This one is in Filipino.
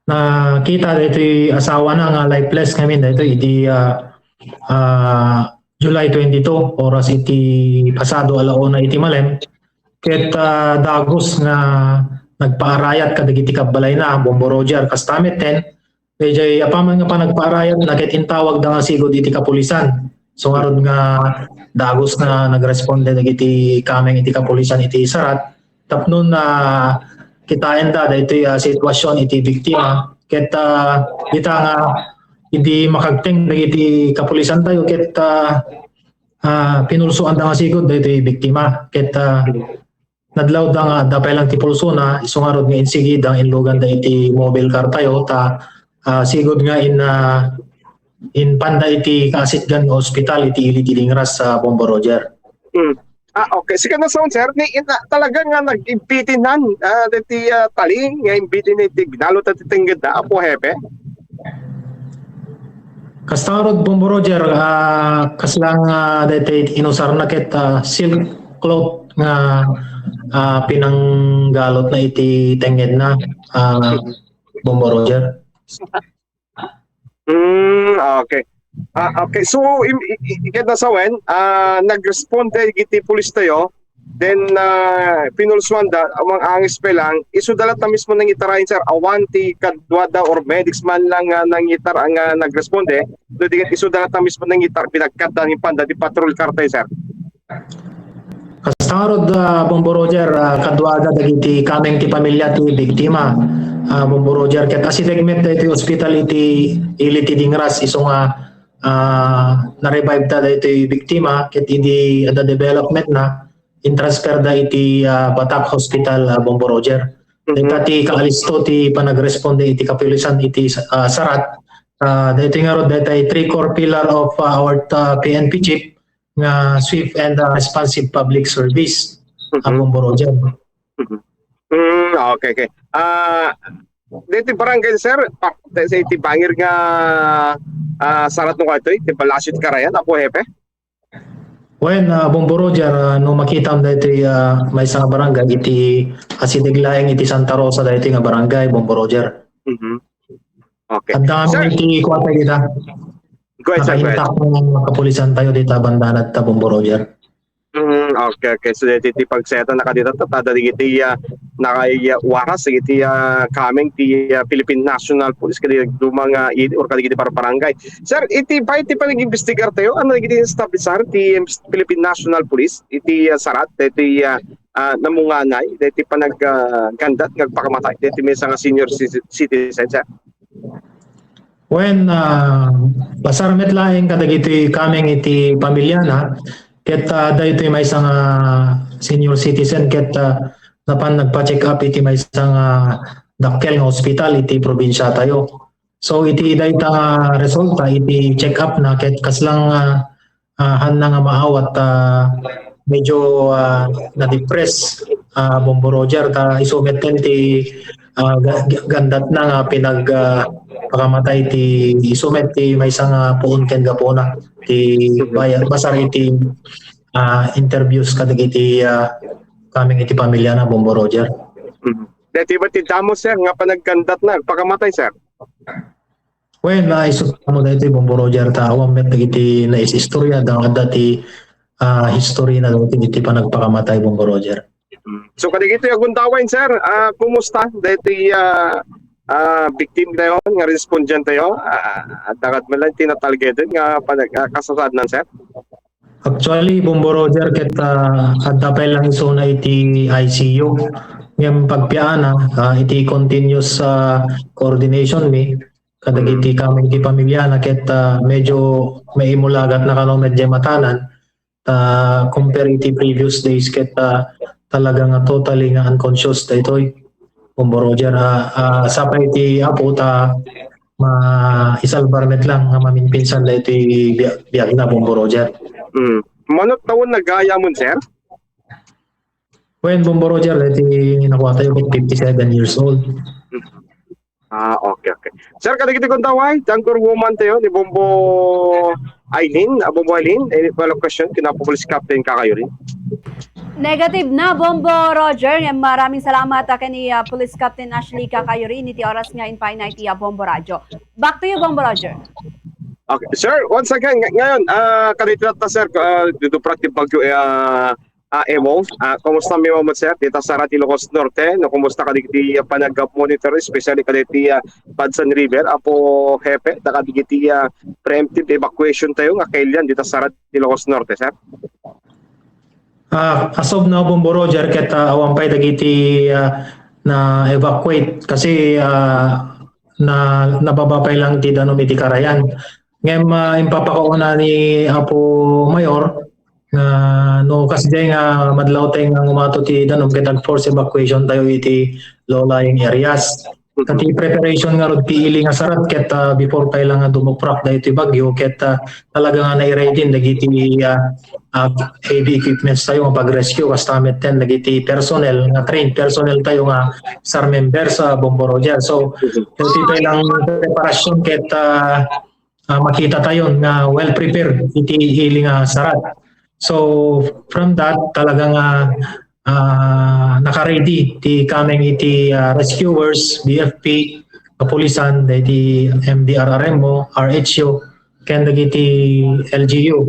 nakita dito asawa na nga lifeless kami dito iti July 22 oras iti pasado alauna iti malem ket dagos nga nagpaarayat kadagiti kabbalay na Bombo Roger kastamet ten medyo apaman nga pa nagpaarayat naket intawag da nga sigod iti kapulisan so aron nga dagos nga nagresponde dagiti kameng iti kapulisan iti Sarat tapnon na kitain da daytoy sitwasyon iti biktima ket kita nga hindi makagteng dagiti kapulisan tayo ket pinulsoan da nga sigud daytoy biktima ket nadlaw da nga dapay lang ti pulso na isungarod nga insigid ang inlugan da iti mobile car tayo ta sigud nga in panda iti Kasitgan Hospital iti Ili Tilingras sa Bombo Roger. Okay. Sige na sound sir, talaga nga nag-impitinan diti taling nga impitin iti gnalo ta titinggid da Apo Hepe. Kastarod Bombo Roger kaslang dati inusar na ket silk cloth nga pinanggalot na iti tengged na Bombo Roger. Okay. Okay, so ikita sa wen, nag-respond iti pulis tayo, then pinulsuan da, amang angis pa lang, isudala ta mismo nang itarahin sir, awanti kadwada or medics man lang nang itar ang nag-responde, do diget isudala ta mismo nang itar pinagkada ni panda di patrol car tayo sir. Kastarod Bombo Roger kadwada dagiti kameng ti pamilya ti biktima Bombo Roger ket asitegmet iti hospital iti Ili Tilingras iso nga na-revive ta iti biktima ket hindi ada development na in-transfer da iti Batak Hospital Bombo Roger. Ti kaalisto ti panagresponde iti kapulisan iti Sarat dito nga rod dito 3 core pillar of our PNP chief nga swift and responsive public service Bombo Roger. Okay. Dito barangay sir, sa iti bangir nga Sarat no kayo iti Palasyot Karayan, Apo Hepe? When Bombo Roger, no makita mo dito may isang barangay, iti asideglaeng iti Santa Rosa dito nga barangay, Bombo Roger. Okay. At dami iti kuwata kita. Go ahead, sir. Nakaintak ng kapulisan tayo dito bandanat ta Bombo Roger. Okay. So dito pagseta na kadito tada digiti nakaiwakas digiti kaming ti Philippine National Police kadi mga or kadi para barangay. Sir, iti panag-investigar tayo ano digiti establisar ti Philippine National Police iti Sarat iti namunganay iti panaggandat ngagpakamatay iti may nga senior citizen sir. When pasarmet laing kadagiti kaming iti pamilya na ket daytoy may isang senior citizen ket napan nagpa-check up iti may isang dakkel nga hospital iti probinsya tayo. So iti dayta resulta iti check up na ket kaslang hanna nga maawat medyo na-depress Bombo Roger ta isumeten ti gandat na nga pakamatay ti isumet ti may isang puon ken gapona ti basar iti interviews kadagiti kaming iti pamilya na Bombo Roger. Dati ba ti damo sir nga panagkandat na pakamatay sir? Well, iso mo dito Bombo Roger ta awam met dagiti nais istorya dati history na dati iti panagpakamatay Bombo Roger. So kadagiti aguntawan sir, kumusta dati victim tayo nga respondent tayo at dagat man lang tinatalgedan nga panagkasasad nan sir? Actually, Bombo Roger ket kadapay lang iso na iti ICU. Ngem pagpiaan iti continuous coordination mi kadagiti kaming iti pamilya na ket medyo may imulagat na kano medyo matanan compare iti previous days ket talagang totally nga unconscious daytoy Bombo Roger sapay iti apo ta isalbarmet lang nga maminpinsan daytoy biyak na Bombo Roger. Manot taon nagaya mo sir? When Bombo Roger dati nakuha tayo 57 years old. Okay. Sir, kadagiti kong taway, Tangkor woman tayo ni Bombo Aileen, Bombo Aileen, any follow-up question, kinapo police captain ka kayo rin? Negative na, Bombo Roger. Maraming salamat kay Police Captain Ashley Kakayurin. Iti oras nga in Pinay ti Bombo Radyo. Back to you, Bombo Roger. Okay, sir, once again, ngayon, kanitilat na sir, dito praktik bagyo emo, kumusta mi mo sir, dito sa Ilocos Norte, no, kumusta ka di panag-monitor, especially ka di Padsan River, apo hepe, nakadigiti preemptive evacuation tayo nga kailan dito sa Ilocos Norte, sir? As of now, Bombo Roger, ket awampay dagiti na evacuate kasi na nababapay lang ti danom iti Karayan. Ngem impapakauna ni Apo Mayor na no kasi nga madlaw tay nga umato ti danom ket force evacuation tayo iti low-lying areas. Kati preparation nga rod piili nga sarat ket before pa lang nga dumuprak da iti bagyo ket talaga nga nai-ready dagiti heavy equipments tayo nga pag-rescue kastamet 10 dagiti personnel nga trained personnel tayo nga SAR member sa Bombo Roger. So iti pa lang preparasyon ket makita tayo nga well prepared iti hili nga sarat. So from that talagang naka-ready ti kaming iti rescuers, BFP, kapulisan, iti MDRRMO, RHO, ken dagiti LGU,